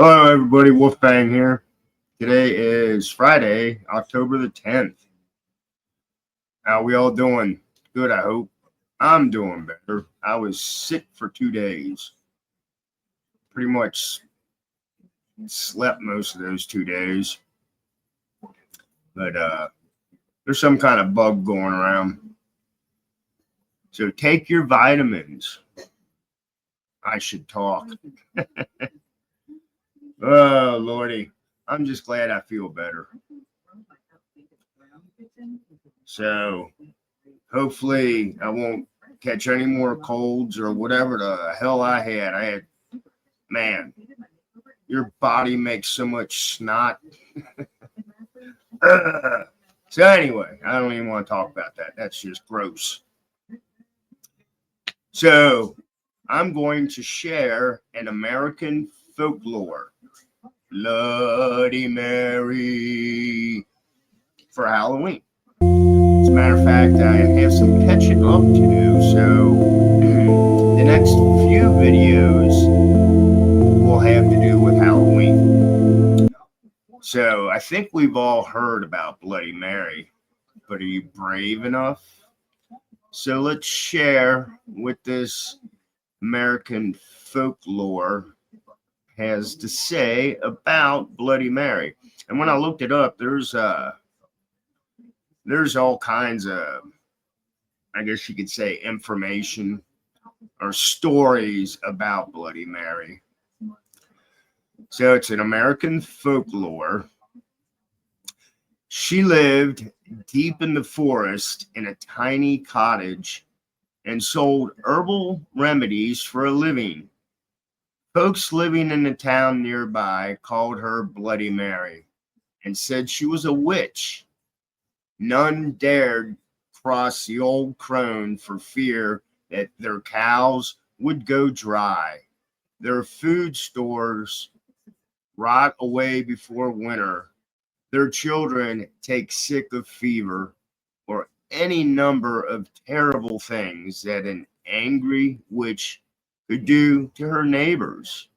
Hello, everybody. Wolfbang here. Today is Friday, October the 10th. How we all doing? Good, I hope. I'm doing better. I was sick for 2 days. Pretty much slept most of those 2 days. But there's some kind of bug going around. So take your vitamins. I should talk. Oh, Lordy. I'm just glad I feel better. So hopefully I won't catch any more colds or whatever the hell I had. Man, your body makes so much snot. So anyway, I don't even want to talk about that. That's just gross. So I'm going to share an American folklore, Bloody Mary, for Halloween. As a matter of fact, I have some catching up to do, so the next few videos will have to do with Halloween. So I think we've all heard about Bloody Mary, but are you brave enough? So let's share what this American folklore has to say about Bloody Mary. And when I looked it up, there's all kinds of, I guess you could say, information or stories about Bloody Mary. So it's an American folklore. She lived deep in the forest in a tiny cottage and sold herbal remedies for a living. Folks living in the town nearby called her Bloody Mary and said she was a witch. None dared cross the old crone for fear that their cows would go dry, their food stores rot away before winter, their children take sick of fever, or any number of terrible things that an angry witch could do to her neighbors.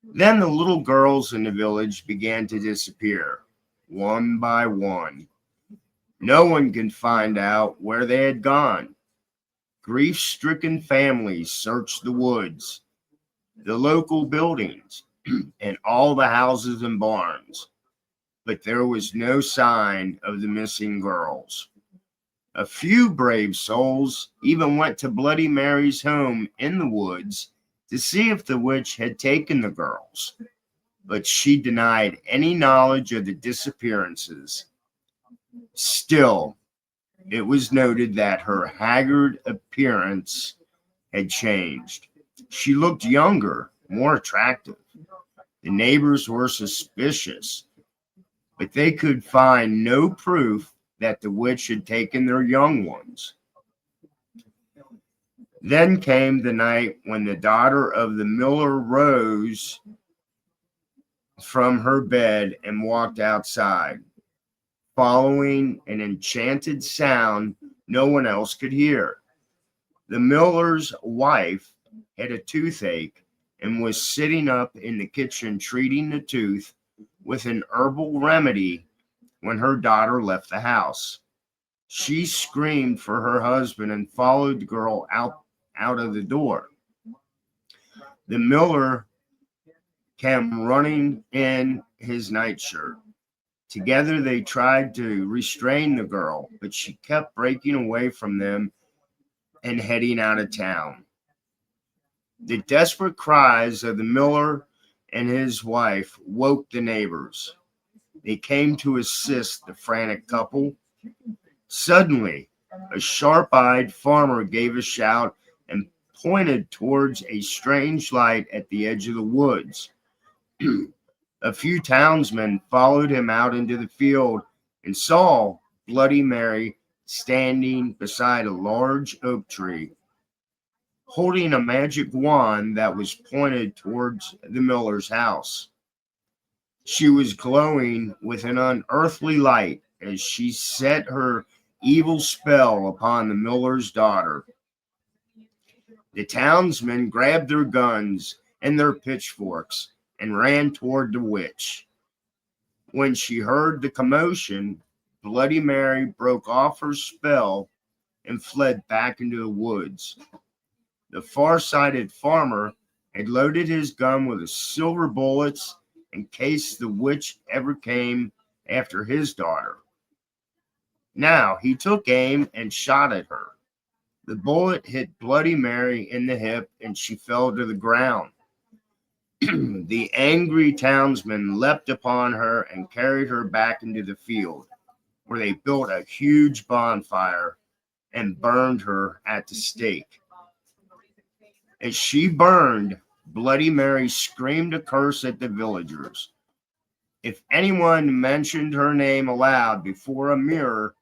Then the little girls in the village began to disappear, one by one. No one could find out where they had gone. Grief-stricken families searched the woods, the local buildings, and all the houses and barns, but there was no sign of the missing girls. A few brave souls even went to Bloody Mary's home in the woods to see if the witch had taken the girls, but she denied any knowledge of the disappearances. Still, it was noted that her haggard appearance had changed. She looked younger, more attractive. The neighbors were suspicious, but they could find no proof that the witch had taken their young ones. Then came the night when the daughter of the miller rose from her bed and walked outside, following an enchanted sound no one else could hear. The miller's wife had a toothache and was sitting up in the kitchen treating the tooth with an herbal remedy when her daughter left the house. She screamed for her husband and followed the girl out of the door. The miller came running in his nightshirt. Together they tried to restrain the girl, but she kept breaking away from them and heading out of town. The desperate cries of the miller and his wife woke the neighbors. They came to assist the frantic couple. Suddenly, a sharp-eyed farmer gave a shout and pointed towards a strange light at the edge of the woods. A few townsmen followed him out into the field and saw Bloody Mary standing beside a large oak tree, holding a magic wand that was pointed towards the miller's house. She was glowing with an unearthly light as she set her evil spell upon the miller's daughter. The townsmen grabbed their guns and their pitchforks and ran toward the witch. When she heard the commotion, Bloody Mary broke off her spell and fled back into the woods. The far-sighted farmer had loaded his gun with silver bullets in case the witch ever came after his daughter. Now he took aim and shot at her. The bullet hit Bloody Mary in the hip and she fell to the ground. The angry townsmen leapt upon her and carried her back into the field, where they built a huge bonfire and burned her at the stake. As she burned, Bloody Mary screamed a curse at the villagers. If anyone mentioned her name aloud before a mirror,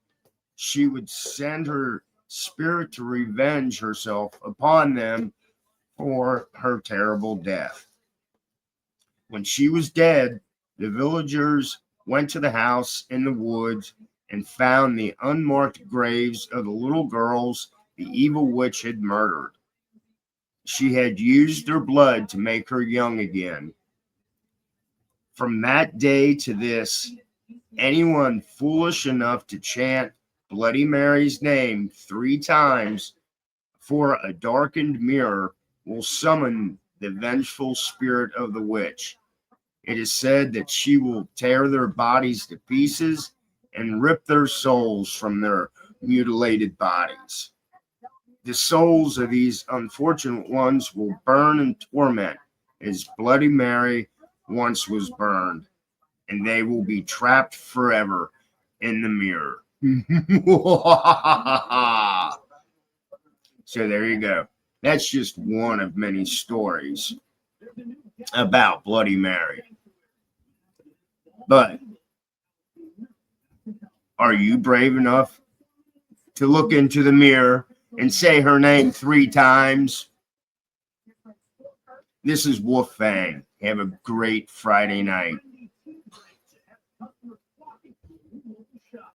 she would send her spirit to revenge herself upon them for her terrible death. When she was dead, the villagers went to the house in the woods and found the unmarked graves of the little girls the evil witch had murdered. She had used their blood to make her young again. From that day to this, anyone foolish enough to chant Bloody Mary's name 3 times for a darkened mirror will summon the vengeful spirit of the witch. It is said that she will tear their bodies to pieces and rip their souls from their mutilated bodies. The souls of these unfortunate ones will burn in torment as Bloody Mary once was burned, and they will be trapped forever in the mirror. So there you go. That's just one of many stories about Bloody Mary. But are you brave enough to look into the mirror and say her name 3 times? This is Wolf Fang. Have a great Friday night.